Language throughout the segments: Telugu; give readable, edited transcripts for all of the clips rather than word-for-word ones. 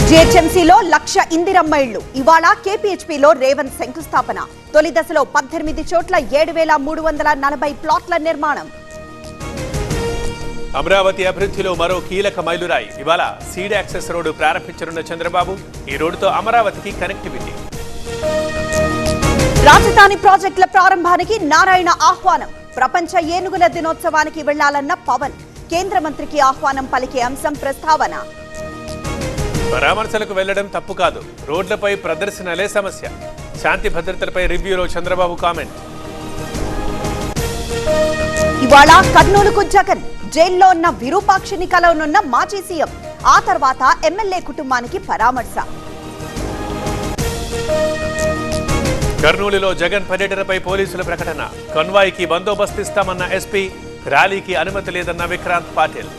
జీహెచ్ఎంసీలో 1,00,000 ఇందిరమ్మ ఇళ్లు. ఇవాళ కేపీహెచ్పీలో రేవంత్ శంకుస్థాపన. తొలి దశలో 18 చోట్ల 7,340 ప్లాట్ల నిర్మాణం. అమరావతి అభివృద్ధిలో మరో కీలక మైలురాయి. ఇవాళ సీడ్ యాక్సెస్ రోడ్డు ప్రారంభించనున్న చంద్రబాబు. ఈ రోడ్డుతో అమరావతికి కనెక్టివిటీ. రాజధాని ప్రాజెక్టుల ప్రారంభానికి నారాయణ ఆహ్వానం. ప్రపంచ ఏనుగుల దినోత్సవానికి వెళ్లాలన్న పవన్. కేంద్ర మంత్రికి ఆహ్వానం పలికే అంశం ప్రస్తావన. పరామర్శలకు వెళ్లడం తప్పు కాదు, రోడ్లపై ప్రదర్శనలే సమస్య. శాంతి భద్రతలపై రివ్యూలో చంద్రబాబు కామెంట్. ఇవాళ కర్నూలుకు జగన్. జైల్లో ఉన్న విరూపాక్షిని కలవనున్న మాజీ సీఎం. ఆ తర్వాత ఎమ్మెల్యే కుటుంబానికి పరామర్శ. కర్నూలులో జగన్ పర్యటనపై పోలీసుల ప్రకటన. కన్వాయ్కి బందోబస్తు ఇస్తామన్న ఎస్పీ. ర్యాలీకి అనుమతి లేదన్న విక్రాంత్ పాటిల్.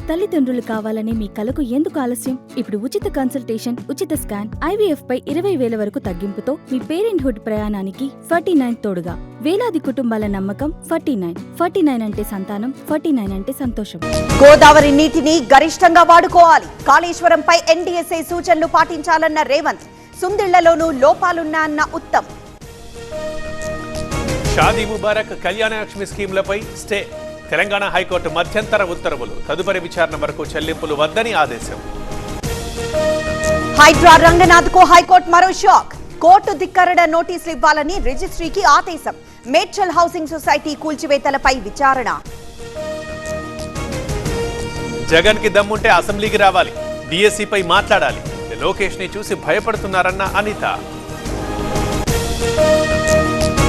తల్లిదండ్రులు కావాలనే మీ కలకు ఎందుకు ఆలస్యం? ఇప్పుడు ఉచిత కన్సల్టేషన్, ఉచిత స్కాన్, IVF పై 20,000 వరకు తగ్గింపుతో మీ పేరెంట్హుడ్ ప్రయాణానికి 49 తోడుగా. వేలాది కుటుంబాల నమ్మకం 49 అంటే సంతానం, 49 అంటే సంతోషం. గోదావరి నీటిని గరిష్టంగా వాడుకోవాలి. కాళేశ్వరంపై NDSA సూచనలు పాటించాలన్న రేవంత్. సుందిళ్లలోనూ లోపాలున్నాయన్న ఉత్తమ్. షాదీ ముబారక్, కళ్యాణలక్ష్మి స్కీములపై స్టే. తెలంగాణ హైకోర్టు మధ్యంతర ఉత్తర్వులు. తదుపరి విచారణ వరకు చెల్లింపులు వద్దని ఆదేశం. హైడ్రా రంగనాథ్ కు హైకోర్టు మరో షాక్. కోర్టు ధిక్కరణ నోటీసులు ఇవ్వాలని రిజిస్ట్రీకి ఆదేశం. మేడ్చల్ హౌసింగ్ సొసైటీ కూల్చివేతలపై విచారణ. జగన్ కి దమ్ముంటే అసెంబ్లీకి రావాలి, డిఎస్సీపై మాట్లాడాలి. లోకేష్ ని చూసి భయపడుతున్నారన్న అనిత.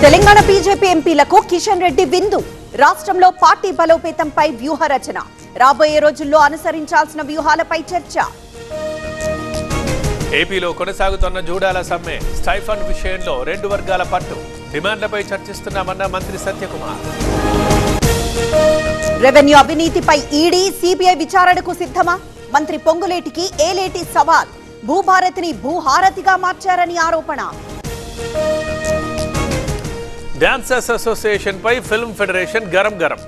తెలంగాణ బీజేపీ ఎంపీలకు కిషన్ రెడ్డి విందు. రాష్ట్రంలో పార్టీ బలోపేతంపై వ్యూహ రచన. రాబోయే రోజుల్లో అనుసరించాల్సిన వ్యూహాలపై చర్చ. ఏపీలో కొనసాగుతున్న జూడాల సమ్మె. స్టైఫండ్ విషయంలో 2 వర్గాల పట్టు. డిమాండ్లపై చర్చిస్తున్నామన్న మంత్రి సత్యకుమార్. రెవెన్యూ అవినీతిపై ఈడీ, సిబిఐ విచారణకు సిద్ధమా? మంత్రి పొంగులేటికి ఏలేటి సవాల్. భూభారతిని భూహారతిగా మార్చారని ఆరోపణ. డాన్సర్స్ అసోసియేషన్ పై ఫిల్మ్ ఫెడరేషన్ గరం.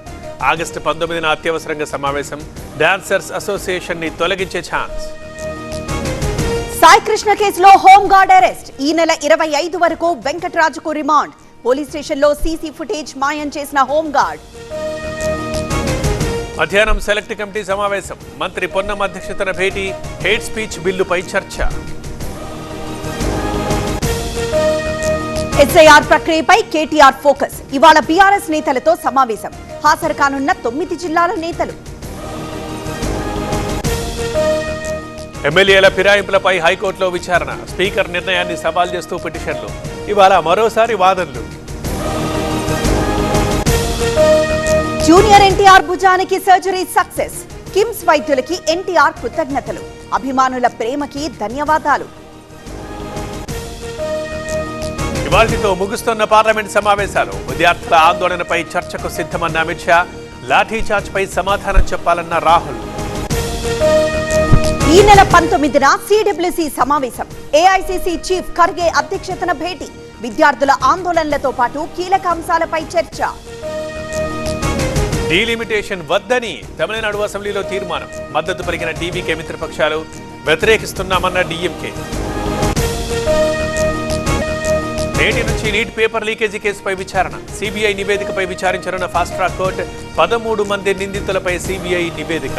ఆగస్టు 19న అత్యవసరంగా సమావేశం. డాన్సర్స్ అసోసియేషన్ ని తొలగించే ఛాన్స్. సాయి కృష్ణ కేసులో హోంగార్డ్ అరెస్ట్. ఈ నెల 25 వరకు వెంకటరాజుకు రిమాండ్. పోలీస్ స్టేషన్లో సీసీ ఫుటేజ్ మాయం చేసిన హోంగార్డ్. మధ్యాహ్నం సెలెక్ట్ కమిటీ సమావేశం. మంత్రి పొన్నం అధ్యక్షతన భేటీ. హేట్ స్పీచ్ బిల్లుపై చర్చ. ఎస్ఐఆర్ ప్రక్రియపై కేటీఆర్ ఫోకస్. ఇవాళ బీఆర్ఎస్ నేతలతో సమావేశం. హాజరు కానున్న 9 జిల్లాల నేతలు. ఎమ్మెల్యేల ఫిరాయింపులపై హైకోర్టులో విచారణ. స్పీకర్ నిర్ణయాన్ని సవాల్ చేస్తూ పిటిషన్లు. ఇవాళ మరోసారి వాదనలు. జూనియర్ ఎన్టీఆర్ భుజానికి సర్జరీ సక్సెస్. కిమ్స్ వైద్యులకి ఎన్టీఆర్ కృతజ్ఞతలు. అభిమానుల ప్రేమకి ధన్యవాదాలు. ఇవాళ్టితో ముగుస్తున్న పార్లమెంట్ సమావేశాలు. విద్యార్థుల ఆందోళనపై చర్చకు సిద్ధమన్న అమిత్ షా. లాఠీచార్జ్ పై సమాధానం చెప్పాలన్న రాహుల్. ఈ నెల 19న సిడబ్ల్యూసీ సమావేశం. ఏఐసీసీ చీఫ్ ఖర్గే అధ్యక్షతన భేటీ. విద్యార్థుల ఆందోళనలతో పాటు కీలక అంశాలపై చర్చ. డీలిమిటేషన్ వద్దని తమిళనాడు అసెంబ్లీలో తీర్మానం. మద్దతు పలికిన టీవీకే మిత్రపక్షాలు. వ్యతిరేకిస్తున్నామన్న డీఎంకే. నేటి నుంచి నీట్ పేపర్ లీకేజీ కేసుపై విచారణ. సిబిఐ నివేదికపై విచారించనున్న ఫాస్ట్ ట్రాక్ కోర్టు. 13 మంది నిందితులపై సిబిఐ నివేదిక.